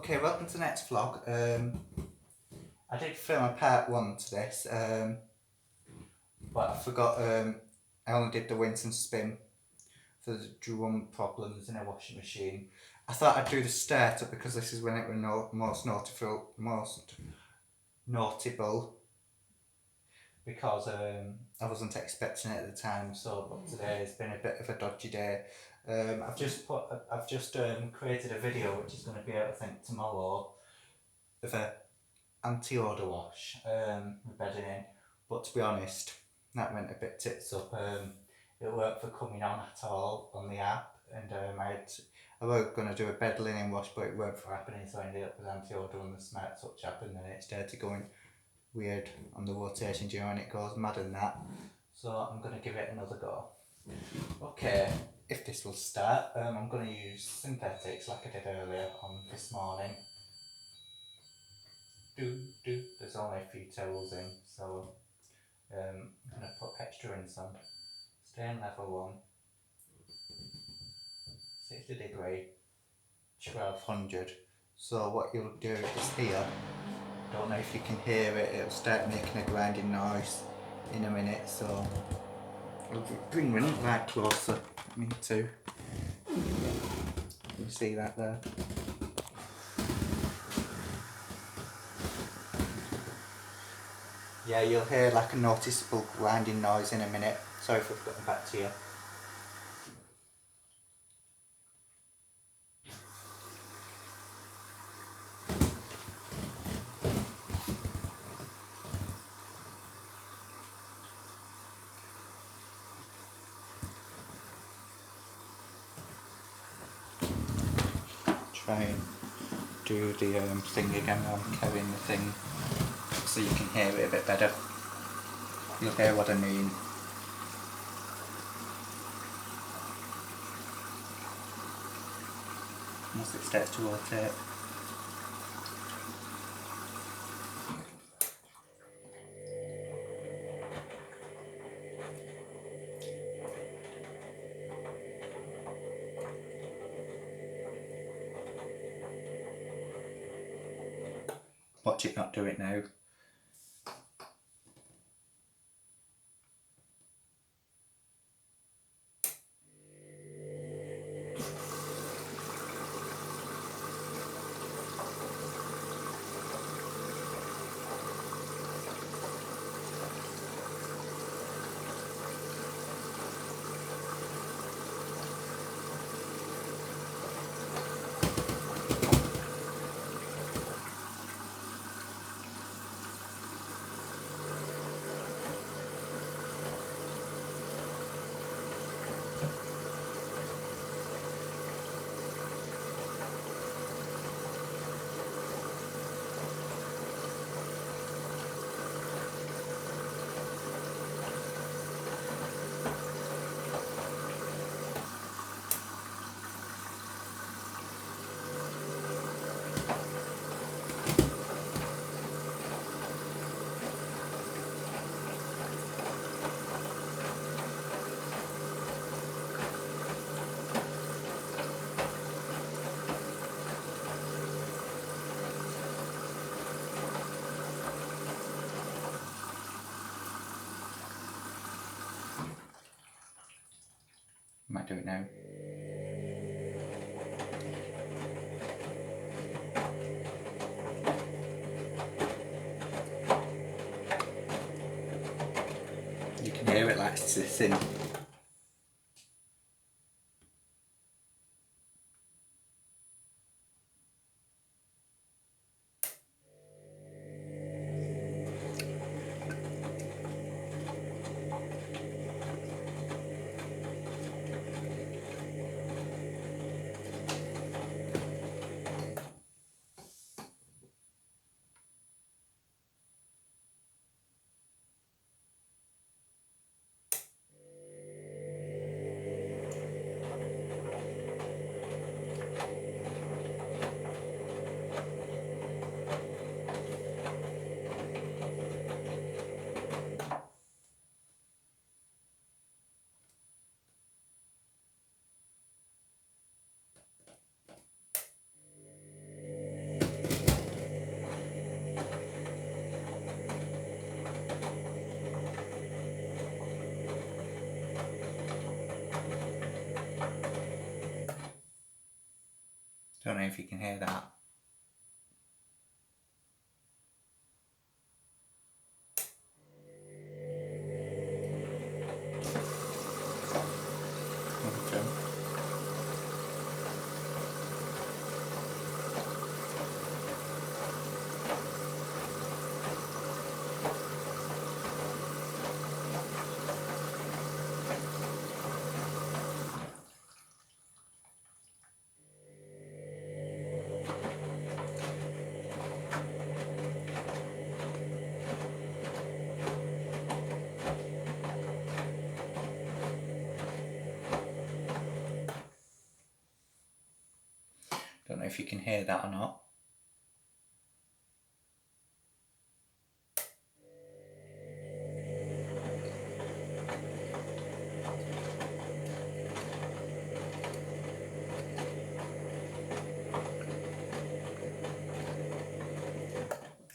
Okay, welcome to the next vlog. I did film a part 1 to this, but I forgot, I only did the rinse and spin for the drum problems in a washing machine. I thought I'd do the startup because this is when it was most notable, because I wasn't expecting it at the time. So, but today has been a bit of a dodgy day. I've just created a video which is going to be out, I think, tomorrow, of a anti-odor wash with bedding in, but to be honest, that went a bit tits up. It weren't for coming on at all on the app, and I was going to do a bed linen wash, but it weren't for happening, so I ended up with anti-odor on the Smart Touch app, and then it started going weird on the rotation, you know, and it goes mad and that. So I'm going to give it another go. Okay, if this will start, I'm going to use synthetics like I did earlier on this morning. There's only a few towels in, so I'm going to put extra in some. Stay on level 1, 60 degree, 1200. So what you'll do is here, don't know if you can hear it, it'll start making a grinding noise in a minute, so I'll bring it right closer, me too. You see that there? Yeah, you'll hear like a noticeable grinding noise in a minute. Sorry if I've gotten back to you. Try and do the thing again while I'm carrying the thing, so you can hear it a bit better. You'll hear what I mean. Once it starts to rotate. Watch it not do it now. Might do it now. You can hear it like sissing. Don't know if you can hear that. Don't know if you can hear that or not.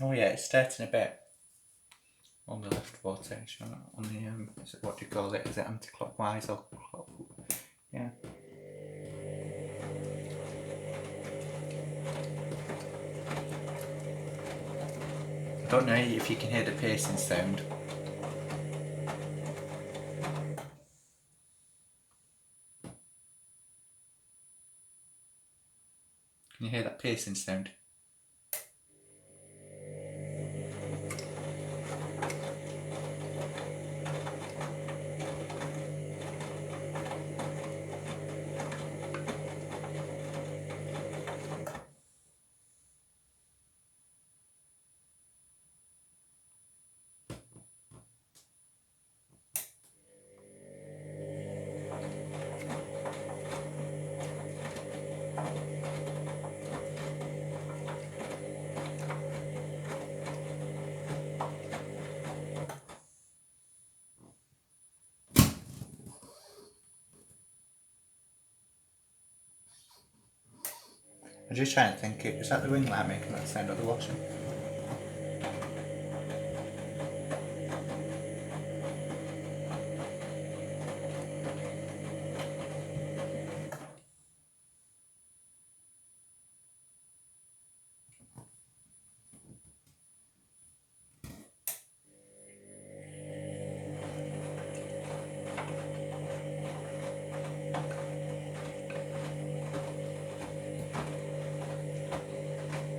Oh yeah, it's starting a bit on the left rotation, on the, is it, what do you call it? Is it anti-clockwise or clock? Yeah. I don't know if you can hear the piercing sound. Can you hear that piercing sound? I'm just trying to think, is that the ring light making that sound or the washing?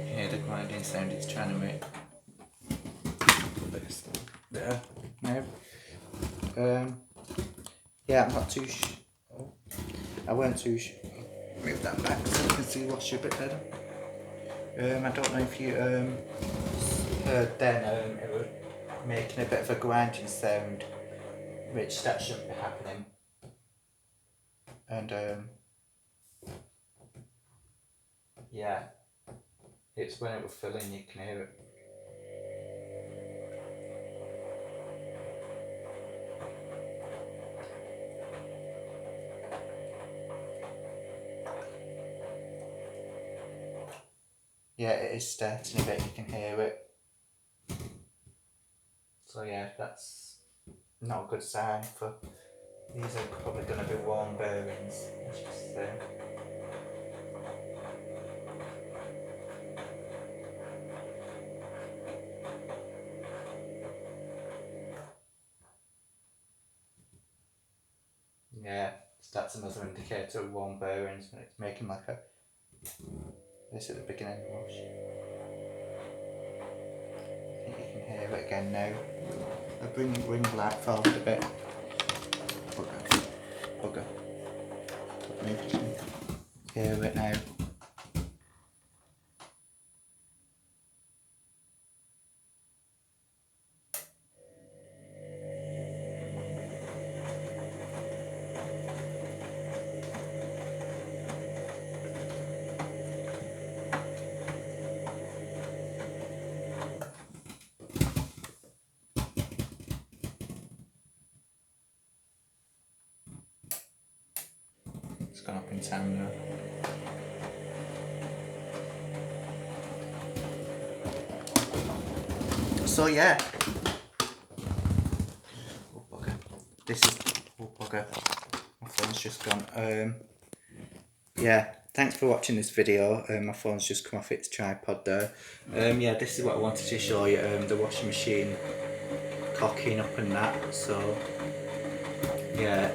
You hear the grinding sound it's trying to make. This there. No. Yeah, I'm not too I weren't too move that back so you can see wash a bit better. I don't know if you heard then it was making a bit of a grinding sound, which that shouldn't be happening. And yeah, it's when it was filling you can hear it. Yeah, it is starting a bit, you can hear it. So yeah, that's not a good sign for, these are probably going to be worn bearings, as you see. Yeah, that's another indicator of worn bearings when it's making like a, this at the beginning of the wash. I think you can hear it again now. I'll bring the ring light forward a bit. Bugger. Maybe you can hear it now. It's gone up in sound now. So yeah. Oh bugger. This is, oh bugger. My phone's just gone. Yeah. thanks for watching this video. My phone's just come off its tripod there. Yeah, this is what I wanted to show you. The washing machine cocking up and that. So yeah,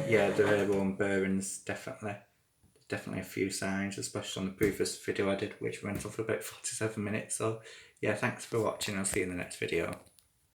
there are one bearings definitely a few signs, especially on the previous video I did, which went on for about 47 minutes. So yeah, thanks for watching. I'll see you in the next video.